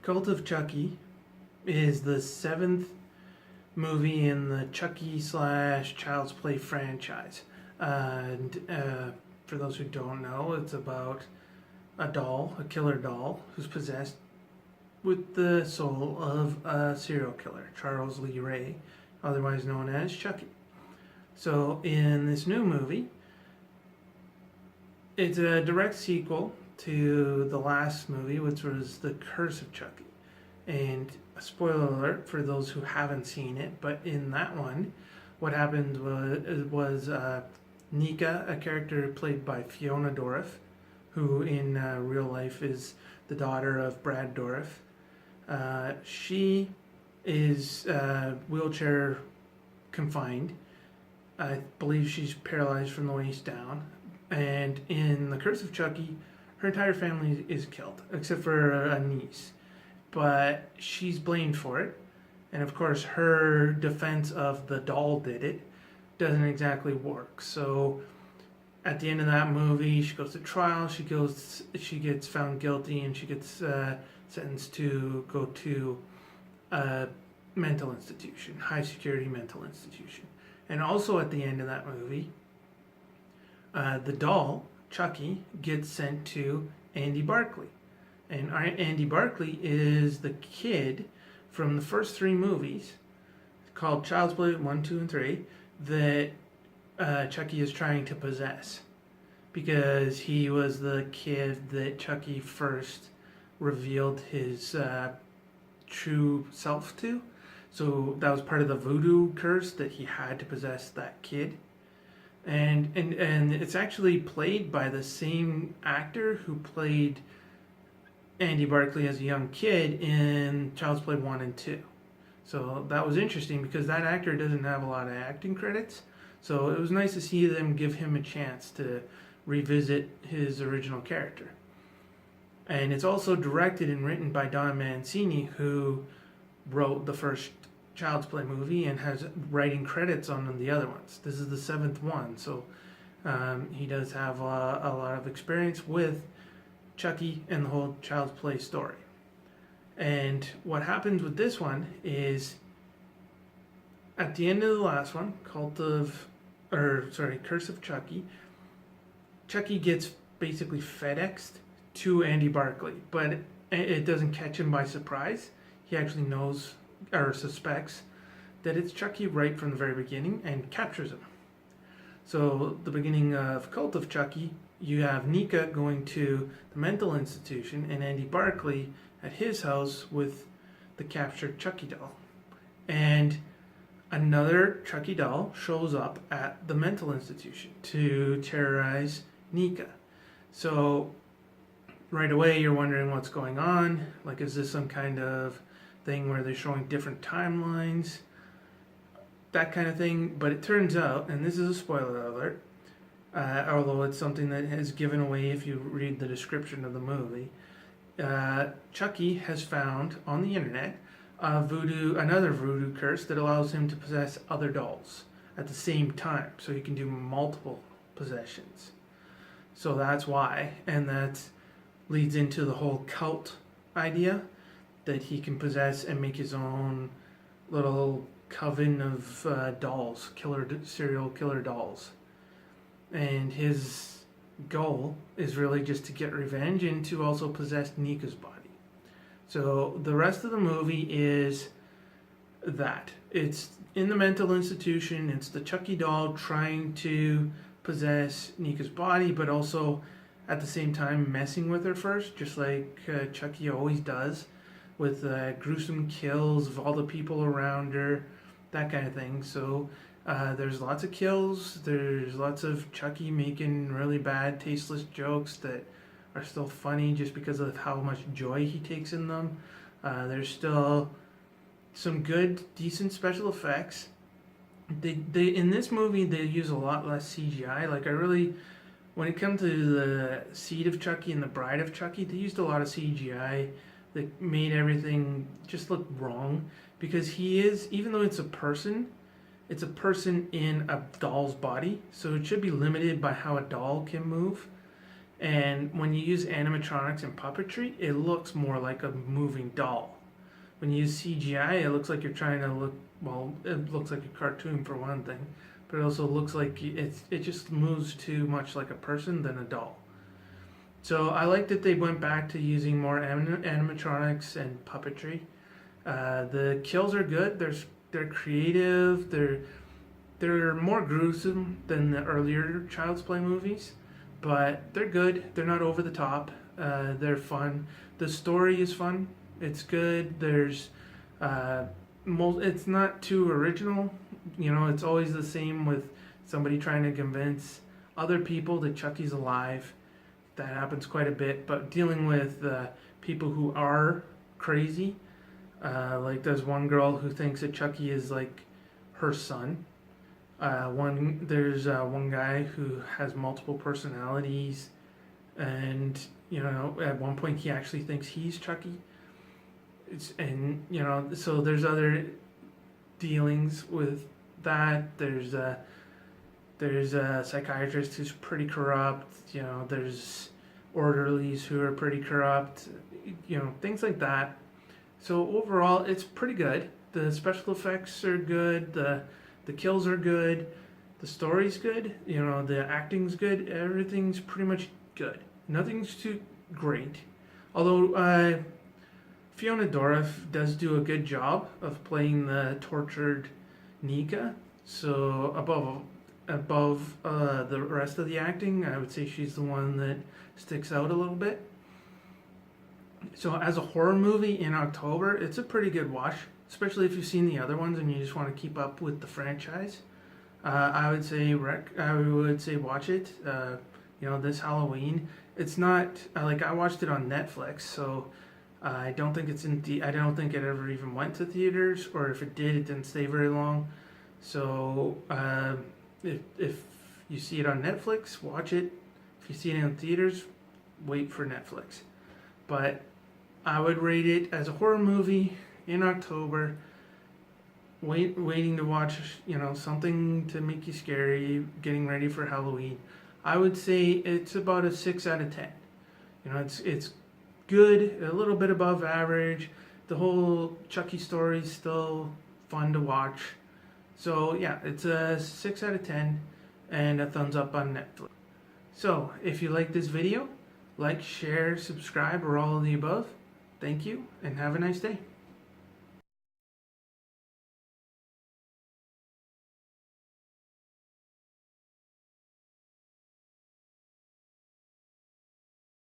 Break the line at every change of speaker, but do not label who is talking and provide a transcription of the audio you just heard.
Cult of Chucky is the seventh movie in the Chucky / Child's Play franchise. For those who don't know, it's about a killer doll, who's possessed with the soul of a serial killer, Charles Lee Ray, otherwise known as Chucky. So in this new movie, it's a direct sequel to the last movie, which was The Curse of Chucky. And a spoiler alert for those who haven't seen it, but in that one, what happened was Nika, a character played by Fiona Dourif, who in real life is the daughter of Brad Dourif. She is wheelchair confined. I believe she's paralyzed from the waist down. And in The Curse of Chucky, her entire family is killed, except for a niece. But she's blamed for it. And of course, her defense of the doll did it doesn't exactly work. So at the end of that movie, she goes to trial, she gets found guilty, and she gets sentenced to go to a mental institution, high security mental institution. And also at the end of that movie, the doll, Chucky, gets sent to Andy Barclay. And Andy Barclay is the kid from the first three movies, called Child's Play 1, 2, and 3, that Chucky is trying to possess. Because he was the kid that Chucky first revealed his true self to. So that was part of the voodoo curse, that he had to possess that kid. And it's actually played by the same actor who played Andy Barclay as a young kid in Child's Play 1 and 2. So that was interesting because that actor doesn't have a lot of acting credits. So it was nice to see them give him a chance to revisit his original character. And it's also directed and written by Don Mancini, who wrote the first Child's Play movie and has writing credits on the other ones. This is the seventh one, so he does have a lot of experience with Chucky and the whole Child's Play story. And what happens with this one is, at the end of the last one, Curse of Chucky, Chucky gets basically FedExed to Andy Barclay, but it doesn't catch him by surprise. He actually knows or suspects that it's Chucky right from the very beginning and captures him. So the beginning of Cult of Chucky, you have Nika going to the mental institution and Andy Barclay at his house with the captured Chucky doll. And another Chucky doll shows up at the mental institution to terrorize Nika. So right away you're wondering what's going on. Like, is this some kind of thing where they're showing different timelines? That kind of thing. But it turns out, and this is a spoiler alert, although it's something that is given away if you read the description of the movie, Chucky has found on the internet another voodoo curse that allows him to possess other dolls at the same time, so he can do multiple possessions. So that's why, and that leads into the whole cult idea, that he can possess and make his own little coven of dolls, serial killer dolls. And his goal is really just to get revenge and to also possess Nika's body. So the rest of the movie is that. It's in the mental institution, it's the Chucky doll trying to possess Nika's body, but also at the same time messing with her first, just like Chucky always does, with gruesome kills of all the people around her, that kind of thing. So there's lots of kills, there's lots of Chucky making really bad, tasteless jokes that are still funny just because of how much joy he takes in them. There's still some good, decent special effects. They in this movie, they use a lot less CGI. Like, when it comes to the Seed of Chucky and the Bride of Chucky, they used a lot of CGI that made everything just look wrong, because he is, even though it's a person in a doll's body, so it should be limited by how a doll can move. And when you use animatronics and puppetry, it looks more like a moving doll. When you use CGI, it looks like you're trying to look, well, it looks like a cartoon for one thing, but it also looks like it just moves too much like a person than a doll. So I like that they went back to using more animatronics and puppetry. The kills are good. They're creative. They're more gruesome than the earlier Child's Play movies, but they're good. They're not over the top. They're fun. The story is fun. It's good. It's not too original. You know, it's always the same with somebody trying to convince other people that Chucky's alive. That happens quite a bit. But dealing with people who are crazy, like there's one girl who thinks that Chucky is like her son. There's one guy who has multiple personalities, and you know, at one point he actually thinks he's Chucky. So there's other dealings with that. There's a psychiatrist who's pretty corrupt. You know, there's orderlies who are pretty corrupt. You know, things like that. So overall, it's pretty good. The special effects are good. The kills are good. The story's good. You know, the acting's good. Everything's pretty much good. Nothing's too great. Although Fiona Dourif does do a good job of playing the tortured Nika. So above the rest of the acting, I would say she's the one that sticks out a little bit. So as a horror movie in October, it's a pretty good watch, especially if you've seen the other ones and you just want to keep up with the franchise. I would say watch it. You know, this Halloween. It's not like I watched it on Netflix, so I don't think I don't think it ever even went to theaters, or if it did, it didn't stay very long. So if you see it on Netflix, watch it. If you see it in theaters, wait for Netflix. But I would rate it as a horror movie in October. Waiting to watch, you know, something to make you scary, getting ready for Halloween. I would say it's about a 6 out of 10. You know, it's good, a little bit above average. The whole Chucky story is still fun to watch. So yeah, it's a 6 out of 10 and a thumbs up on Netflix. So if you like this video, like, share, subscribe, or all of the above. Thank you and have a nice day.